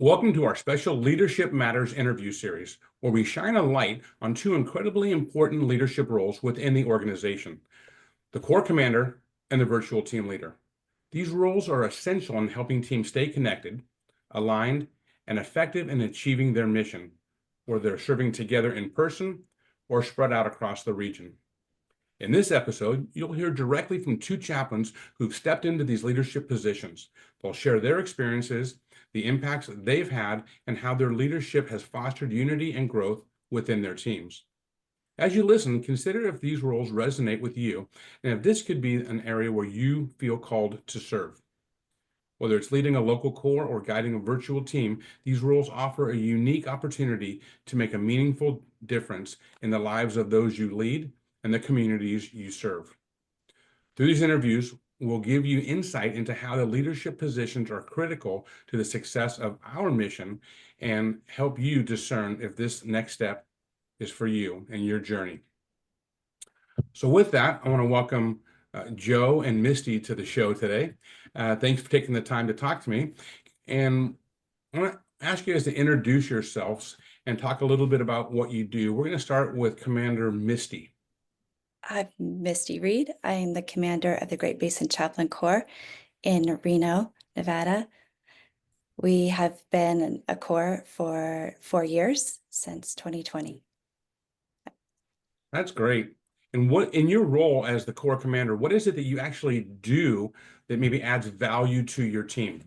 Welcome to our special Leadership Matters interview series, where we shine a light on two incredibly important leadership roles within the organization: the Corps Commander and the Virtual Team Leader. These roles are essential in helping teams stay connected, aligned, and effective in achieving their mission, whether they're serving together in person or spread out across the region. In this episode, you'll hear directly from two chaplains who've stepped into these leadership positions. They'll share their experiences, the impacts that they've had, and how their leadership has fostered unity and growth within their teams. As you listen, consider if these roles resonate with you and if this could be an area where you feel called to serve. Whether it's leading a local corps or guiding a virtual team, these roles offer a unique opportunity to make a meaningful difference in the lives of those you lead and the communities you serve. Through these interviews, we'll give you insight into how the leadership positions are critical to the success of our mission and help you discern if this next step is for you and your journey. So with that, I want to welcome Joe and Misty to the show today. Thanks for taking the time to talk to me. And I want to ask you guys to introduce yourselves and talk a little bit about what you do. We're going to start with Commander Misty. I'm Misty Reed. I am the commander of the Great Basin Chaplain Corps in Reno, Nevada. We have been a corps for 4 years, since 2020. That's great. And what, in your role as the Corps Commander, what is it that you actually do that maybe adds value to your team?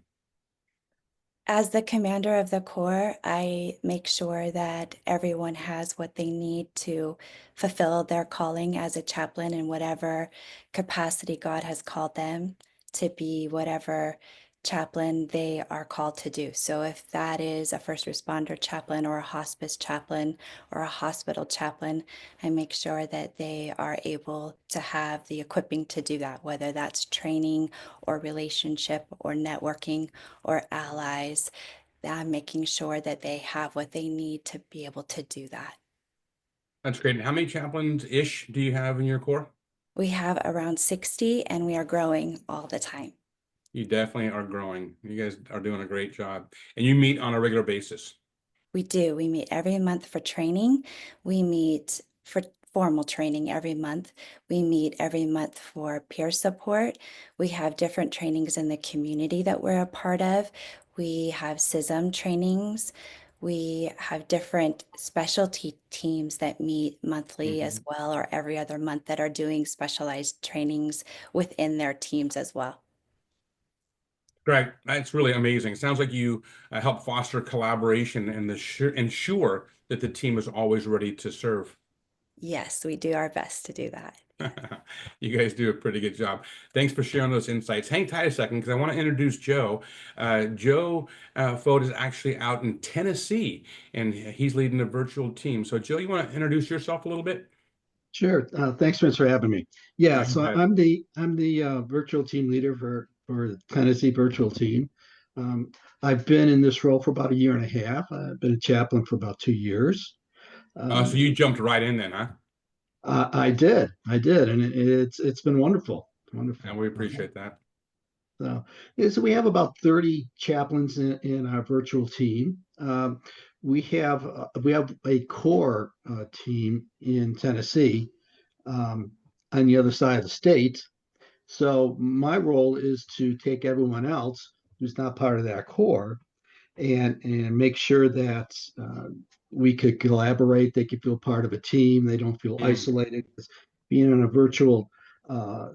As the commander of the Corps, I make sure that everyone has what they need to fulfill their calling as a chaplain in whatever capacity God has called them to be, whatever chaplain they are called to do. So if that is a first responder chaplain or a hospice chaplain or a hospital chaplain, I make sure that they are able to have the equipping to do that, whether that's training or relationship or networking or allies. I'm making sure that they have what they need to be able to do that. That's great. And how many chaplains-ish do you have in your Corps? We have around 60 and we are growing all the time. You definitely are growing. You guys are doing a great job. And you meet on a regular basis. We do. We meet every month for training. We meet for formal training every month. We meet every month for peer support. We have different trainings in the community that we're a part of. We have CISM trainings. We have different specialty teams that meet monthly as well, or every other month, that are doing specialized trainings within their teams as well. Great. That's really amazing. It sounds like you help foster collaboration and ensure that the team is always ready to serve. Yes, we do our best to do that. You guys do a pretty good job. Thanks for sharing those insights. Hang tight a second because I want to introduce Joe. Joe Fote is actually out in Tennessee, and he's leading a virtual team. So, Joe, you want to introduce yourself a little bit? Sure. Thanks, Vince, for having me. Yeah, You so bet. I'm the virtual team leader for the Tennessee virtual team. I've been in this role for about a year and a half. I've been a chaplain for about 2 years. So Um, you jumped right in then, huh? I did, and it's been wonderful, And wonderful. we appreciate that. So, yeah, so we have about 30 chaplains in our virtual team. We have a core team in Tennessee, on the other side of the state. So my role is to take everyone else who's not part of that core and make sure that we could collaborate. They could feel part of a team. They don't feel Mm, isolated. Being on a virtual uh,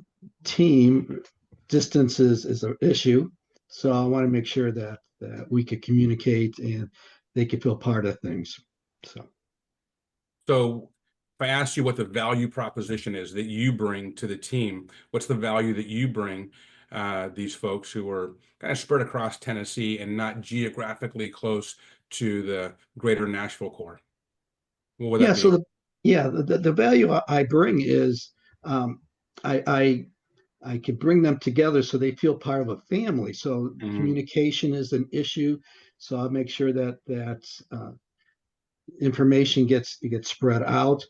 team, distance is an issue. So I want to make sure that we could communicate and they could feel part of things. So. So if I ask you what the value proposition is that you bring to the team, what's the value that you bring these folks who are kind of spread across Tennessee and not geographically close to the greater Nashville core? What would Yeah, that so be? the value I bring is um, I can bring them together so they feel part of a family. So Mhm. communication is an issue. So I'll make sure that information gets spread out,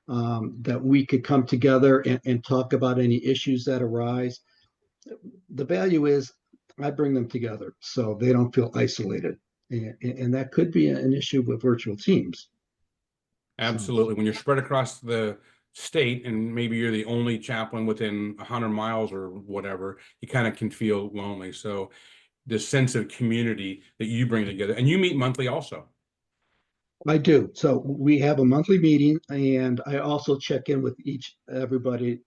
that we could come together and talk about any issues that arise. The value is I bring them together so they don't feel isolated. And that could be an issue with virtual teams. Absolutely. When you're spread across the state and maybe you're the only chaplain within 100 miles or whatever, you kind of can feel lonely. So this sense of community that you bring together, and you meet monthly also. I do. So we have a monthly meeting, and I also check in with everybody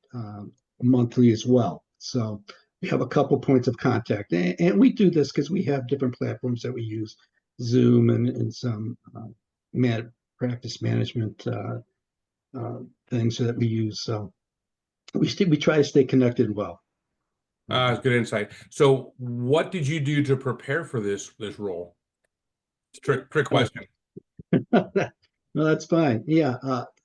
monthly as well. So we have a couple points of contact, and we do this because we have different platforms that we use, Zoom and some practice management things that we use. So we try to stay connected well. It's good insight. So what did you do to prepare for this role? Trick question. No, that's fine. Yeah,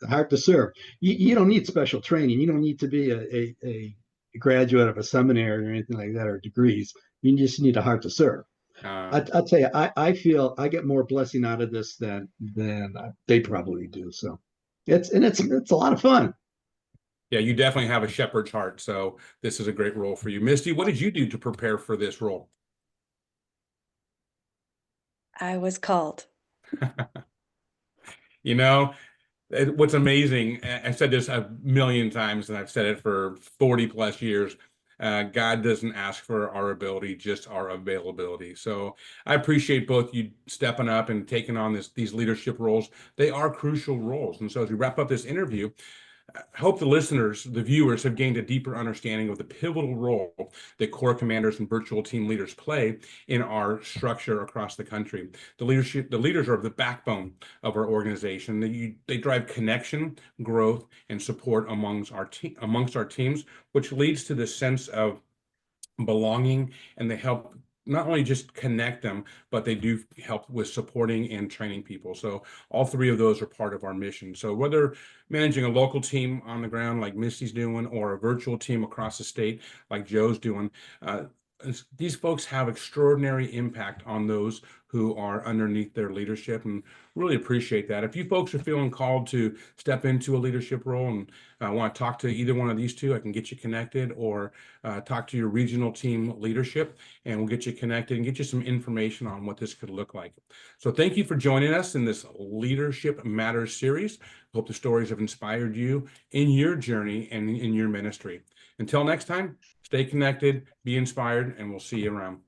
hard to serve. You don't need special training. You don't need to be a graduate of a seminary or anything like that or degrees. You just need a heart to serve. I'll tell you, I feel I get more blessing out of this than they probably do. So it's a lot of fun. Yeah, you definitely have a shepherd's heart. So this is a great role for you. Misty, what did you do to prepare for this role? I was called. You know, what's amazing, I've said this a million times and I've said it for 40 plus years. God doesn't ask for our ability, just our availability. So I appreciate both you stepping up and taking on these leadership roles. They are crucial roles. And so as we wrap up this interview, I hope the listeners, the viewers, have gained a deeper understanding of the pivotal role that Corps commanders and virtual team leaders play in our structure across the country. The leaders are the backbone of our organization. They drive connection, growth, and support amongst our teams, which leads to this sense of belonging, and they help not only just connect them, but they do help with supporting and training people. So all three of those are part of our mission. So whether managing a local team on the ground like Misty's doing, or a virtual team across the state like Joe's doing, uh, these folks have extraordinary impact on those who are underneath their leadership, and really appreciate that. If you folks are feeling called to step into a leadership role and want to talk to either one of these two, I can get you connected, or talk to your regional team leadership, and we'll get you connected and get you some information on what this could look like. So thank you for joining us in this Leadership Matters series. Hope the stories have inspired you in your journey and in your ministry. Until next time, stay connected, be inspired, and we'll see you around.